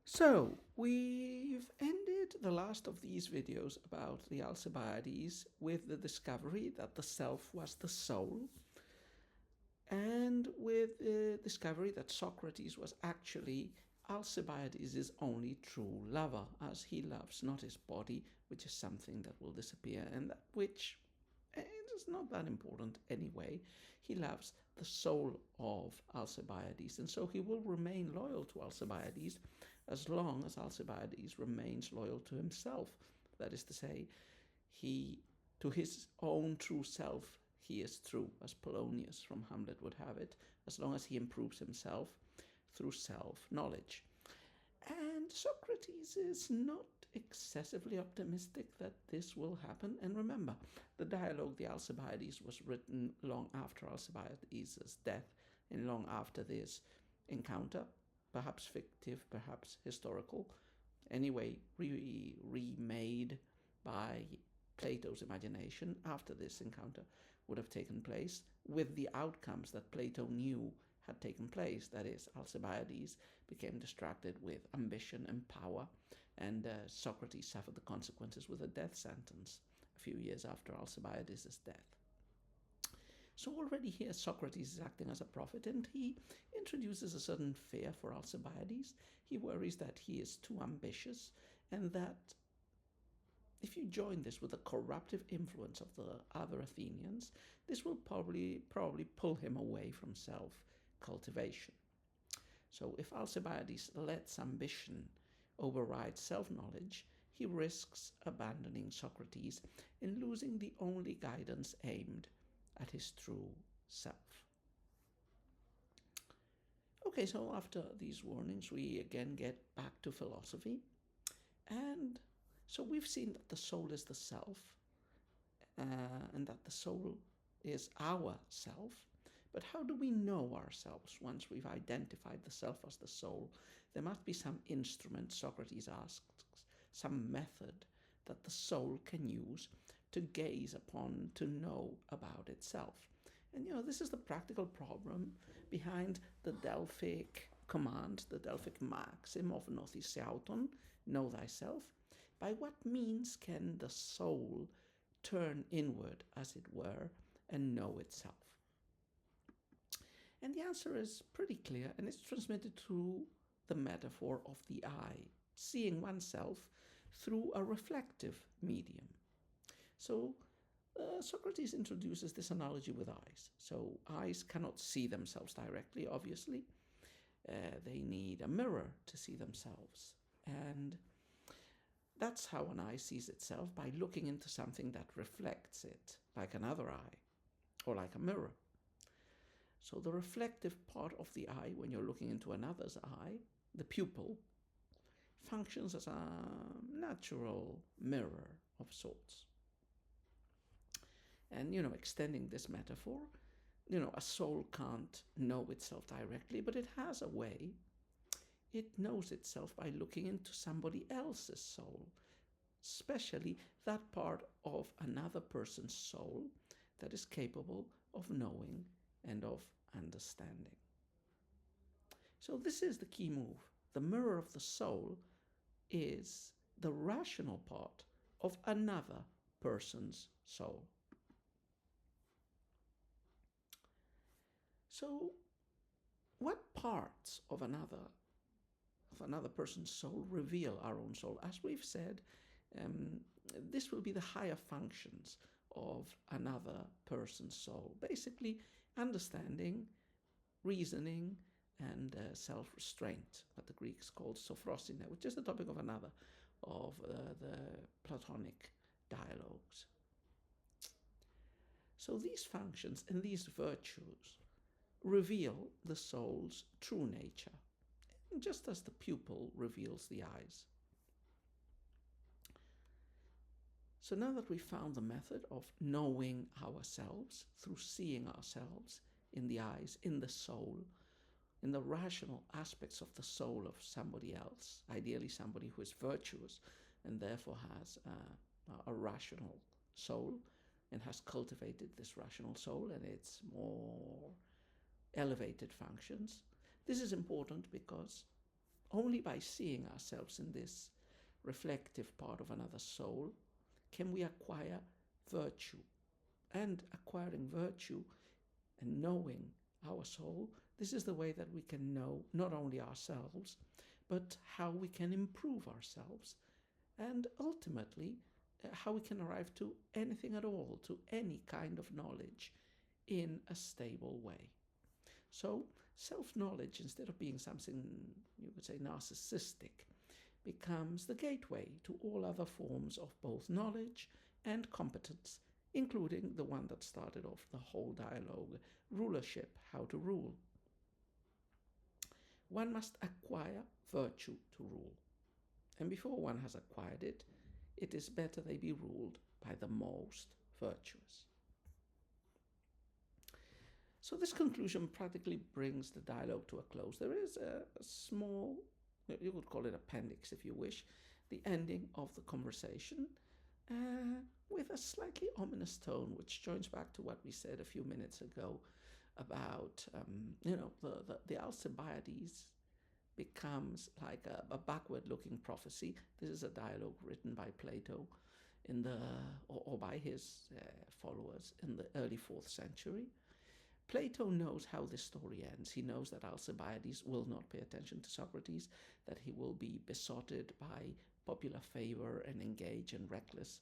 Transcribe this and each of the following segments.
So, we've ended the last of these videos about the Alcibiades with the discovery that the self was the soul, and with the discovery that Socrates was actually Alcibiades' only true lover, as he loves not his body, which is something that will disappear, and that which it is not that important anyway. He loves the soul of Alcibiades, and so he will remain loyal to Alcibiades as long as Alcibiades remains loyal to himself. That is to say, he to his own true self he is true, as Polonius from Hamlet would have it, as long as he improves himself through self-knowledge. And Socrates is not excessively optimistic that this will happen. And remember, the dialogue, the Alcibiades, was written long after Alcibiades' death and long after this encounter, perhaps fictive, perhaps historical, anyway, remade by Plato's imagination after this encounter would have taken place, with the outcomes that Plato knew had taken place. That is, Alcibiades became distracted with ambition and power, and Socrates suffered the consequences with a death sentence a few years after Alcibiades' death. So already here Socrates is acting as a prophet, and he introduces a certain fear for Alcibiades. He worries that he is too ambitious, and that if you join this with the corruptive influence of the other Athenians, this will probably pull him away from self-cultivation. So if Alcibiades lets ambition override self-knowledge, he risks abandoning Socrates and losing the only guidance aimed at his true self. Okay, so after these warnings, we again get back to philosophy. And so we've seen that the soul is the self, and that the soul is our self. But how do we know ourselves once we've identified the self as the soul? There must be some instrument, Socrates asks, some method that the soul can use to gaze upon, to know about itself. And this is the practical problem behind the Delphic command, the Delphic maxim of nothisiauton, know thyself. By what means can the soul turn inward, as it were, and know itself? And the answer is pretty clear, and it's transmitted through the metaphor of the eye, seeing oneself through a reflective medium. So Socrates introduces this analogy with eyes. So eyes cannot see themselves directly, obviously. They need a mirror to see themselves. And that's how an eye sees itself, by looking into something that reflects it, like another eye, or like a mirror. So the reflective part of the eye, when you're looking into another's eye, the pupil, functions as a natural mirror of sorts. And, extending this metaphor, a soul can't know itself directly, but it has a way. It knows itself by looking into somebody else's soul, especially that part of another person's soul that is capable of knowing and of understanding. So this is the key move. The mirror of the soul is the rational part of another person's soul. So what parts of another person's soul reveal our own soul? As we've said, this will be the higher functions of another person's soul. Basically, understanding, reasoning, and self-restraint, what the Greeks called sophrosine, which is the topic of another of the Platonic dialogues. So these functions and these virtues reveal the soul's true nature, just as the pupil reveals the eyes. So now that we've found the method of knowing ourselves through seeing ourselves in the eyes, in the soul, in the rational aspects of the soul of somebody else, ideally somebody who is virtuous and therefore has a rational soul and has cultivated this rational soul and its more elevated functions. This is important because Only by seeing ourselves in this reflective part of another soul can we acquire virtue. And acquiring virtue and knowing our soul, this is the way that we can know not only ourselves, but how we can improve ourselves, and ultimately how we can arrive to anything at all, to any kind of knowledge in a stable way. So self-knowledge, instead of being something you could say narcissistic, becomes the gateway to all other forms of both knowledge and competence, including the one that started off the whole dialogue, rulership, how to rule. One must acquire virtue to rule. And before one has acquired it, it is better they be ruled by the most virtuous. So this conclusion practically brings the dialogue to a close. There is a small, you could call it appendix if you wish, the ending of the conversation, with a slightly ominous tone, which joins back to what we said a few minutes ago about, the Alcibiades becomes like a backward-looking prophecy. This is a dialogue written by Plato or by his followers in the early 4th century. Plato knows how this story ends. He knows that Alcibiades will not pay attention to Socrates, that he will be besotted by popular favor and engage in reckless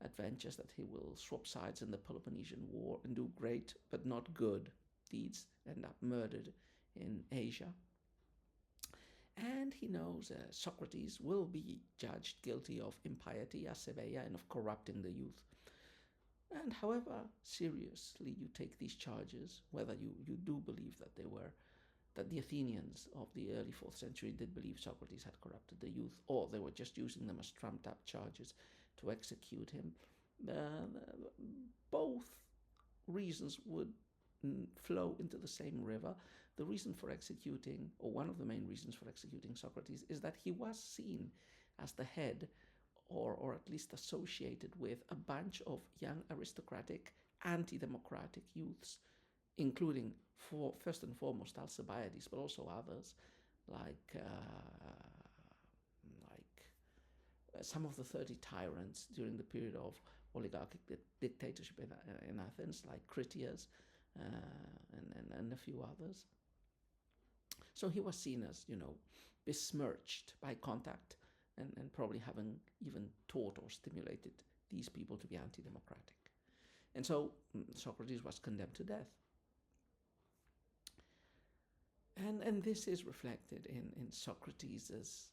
adventures, that he will swap sides in the Peloponnesian War and do great but not good deeds, end up murdered in Asia. And he knows Socrates will be judged guilty of impiety, asebeia, and of corrupting the youth. And however seriously you take these charges, whether you do believe that the Athenians of the early 4th century did believe Socrates had corrupted the youth, or they were just using them as trumped up charges to execute him, both reasons would flow into the same river. The reason for executing, or one of the main reasons for executing Socrates, is that he was seen as the head, or at least associated with, a bunch of young aristocratic, anti-democratic youths, including first and foremost Alcibiades, but also others like some of the 30 tyrants during the period of oligarchic dictatorship in Athens, like Critias and a few others. So he was seen as, besmirched by contact and probably having even taught or stimulated these people to be anti-democratic. And so Socrates was condemned to death. And this is reflected in Socrates'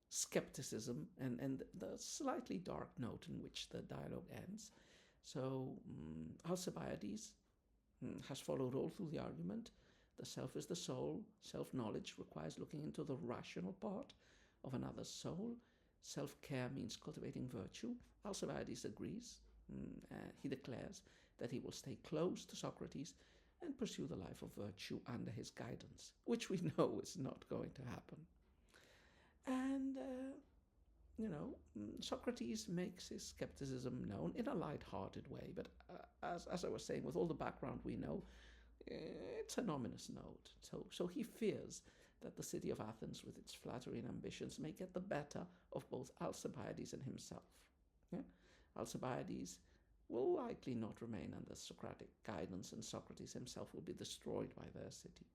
skepticism and the slightly dark note in which the dialogue ends. So Alcibiades has followed all through the argument. The self is the soul. Self-knowledge requires looking into the rational part of another's soul. Self-care means cultivating virtue. Alcibiades agrees. He declares that he will stay close to Socrates and pursue the life of virtue under his guidance, which we know is not going to happen. And, Socrates makes his skepticism known in a light-hearted way, but as I was saying, with all the background we know, it's an ominous note. So he fears that the city of Athens, with its flattery and ambitions, may get the better of both Alcibiades and himself. Yeah? Alcibiades will likely not remain under Socratic guidance, and Socrates himself will be destroyed by their city.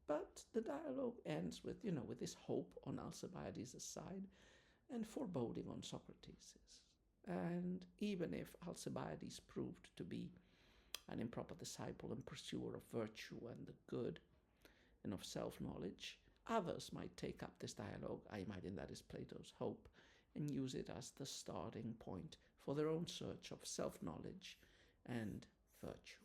But the dialogue ends with this hope on Alcibiades' side and foreboding on Socrates'. And even if Alcibiades proved to be an improper disciple and pursuer of virtue and the good and of self-knowledge, others might take up this dialogue, I imagine that is Plato's hope, and use it as the starting point for their own search of self-knowledge and virtue.